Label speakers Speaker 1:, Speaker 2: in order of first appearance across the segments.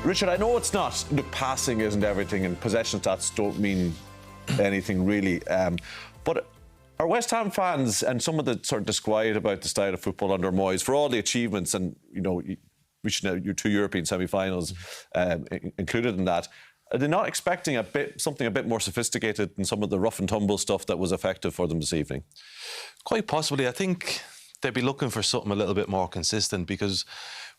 Speaker 1: Richard, I know it's not. Look, passing isn't everything, and possession stats don't mean anything really. But are West Ham fans and some of the sort of disquiet about the style of football under Moyes, for all the achievements and, you know, reaching your 2 European semi-finals included in that, are they not expecting something a bit more sophisticated than some of the rough and tumble stuff that was effective for them this evening?
Speaker 2: Quite possibly. I think they'd be looking for something a little bit more consistent, because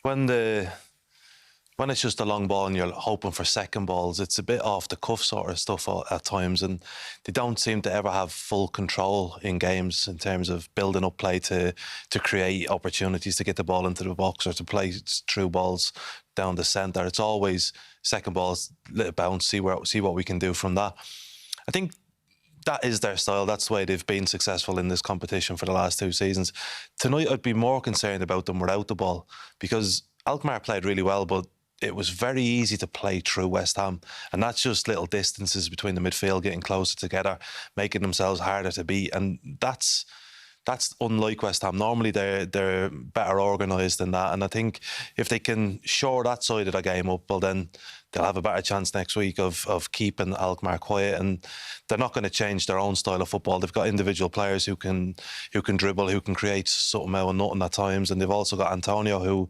Speaker 2: when it's just a long ball and you're hoping for second balls, it's a bit off the cuff sort of stuff at times, and they don't seem to ever have full control in games in terms of building up play to create opportunities to get the ball into the box or to play through balls down the centre. It's always second balls, little bounce, see what we can do from that. I think that is their style. That's the way they've been successful in this competition for the last 2 seasons. Tonight, I'd be more concerned about them without the ball, because Alkmaar played really well, but it was very easy to play through West Ham, and that's just little distances between the midfield getting closer together, making themselves harder to beat, and that's unlike West Ham. Normally they're better organised than that, and I think if they can shore that side of the game up, well, then they'll have a better chance next week of keeping Alkmaar quiet, and they're not going to change their own style of football. They've got individual players who can dribble, who can create something out of nothing at times, and they've also got Antonio, who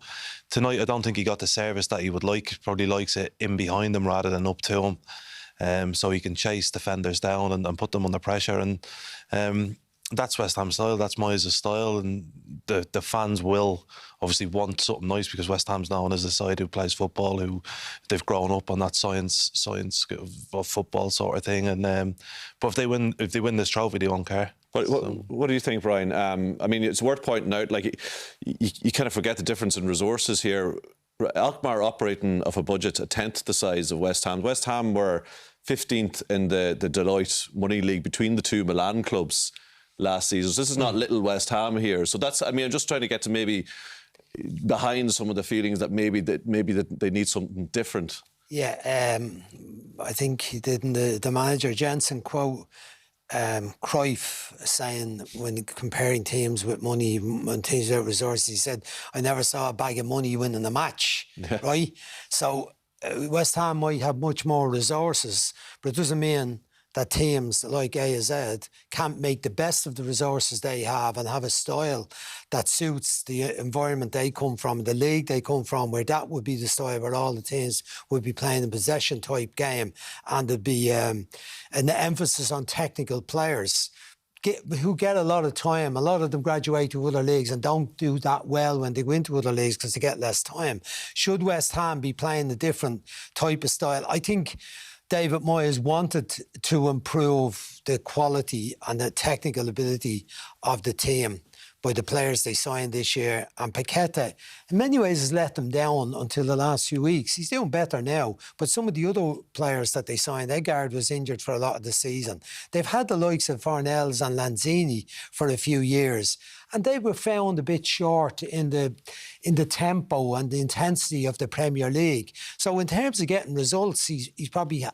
Speaker 2: tonight I don't think he got the service that he would like. He probably likes it in behind him rather than up to him, so he can chase defenders down and put them under pressure, and that's West Ham's style, that's Moyes' style, and the fans will obviously want something nice, because West Ham's known as the side who plays football, who they've grown up on that science of football sort of thing, and but if they win this trophy, they won't care.
Speaker 1: What do you think, Brian? I mean, it's worth pointing out, like, you kind of forget the difference in resources here. Alkmaar operating off a budget a tenth the size of West Ham. West Ham were 15th in the Deloitte Money League between the 2 Milan clubs last season. So this is not little West Ham here. So that's, I mean, I'm just trying to get to maybe behind some of the feelings that maybe they need something different. Yeah,
Speaker 3: I think he did in the manager Jensen quote Cruyff saying, when comparing teams with money and teams without resources, he said, "I never saw a bag of money winning a match." Yeah. Right? So West Ham might have much more resources, but it doesn't mean that teams like AZ can't make the best of the resources they have and have a style that suits the environment they come from, the league they come from, where that would be the style where all the teams would be playing a possession type game, and there'd be an emphasis on technical players who get a lot of time. A lot of them graduate to other leagues and don't do that well when they go into other leagues because they get less time. Should West Ham be playing a different type of style? I think David Moyes wanted to improve the quality and the technical ability of the team by the players they signed this year. And Paqueta, in many ways, has let them down until the last few weeks. He's doing better now, but some of the other players that they signed, Edgard was injured for a lot of the season. They've had the likes of Fornells and Lanzini for a few years, and they were found a bit short in the tempo and the intensity of the Premier League. So in terms of getting results, he's probably,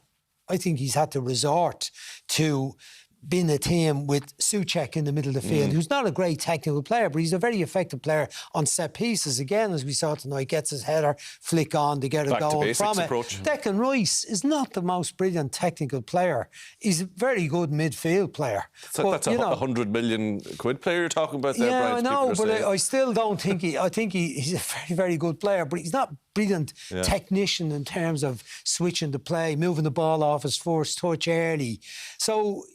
Speaker 3: I think he's had to resort to being a team with Souček in the middle of the field, who's not a great technical player, but he's a very effective player on set pieces. Again, as we saw tonight, gets his header flick on to get a goal from it. Declan Rice is not the most brilliant technical player. He's a very good midfield player.
Speaker 1: So that's a £100 million player you're talking about there, Brian.
Speaker 3: Yeah, I know, but I still don't think I think he's a very, very good player, but he's not brilliant technician in terms of switching the play, moving the ball off his first touch early. So,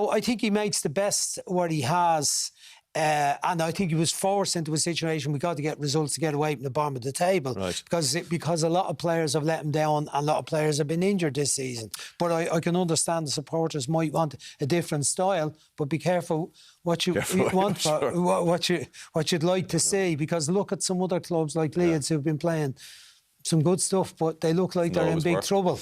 Speaker 3: I think he makes the best what he has. And I think he was forced into a situation we got to get results to get away from the bottom of the table, right? Because a lot of players have let him down and a lot of players have been injured this season. But I can understand the supporters might want a different style, but be careful what you want for what you'd like to see, because look at some other clubs like Leeds who've been playing some good stuff, but they look like they're in big trouble.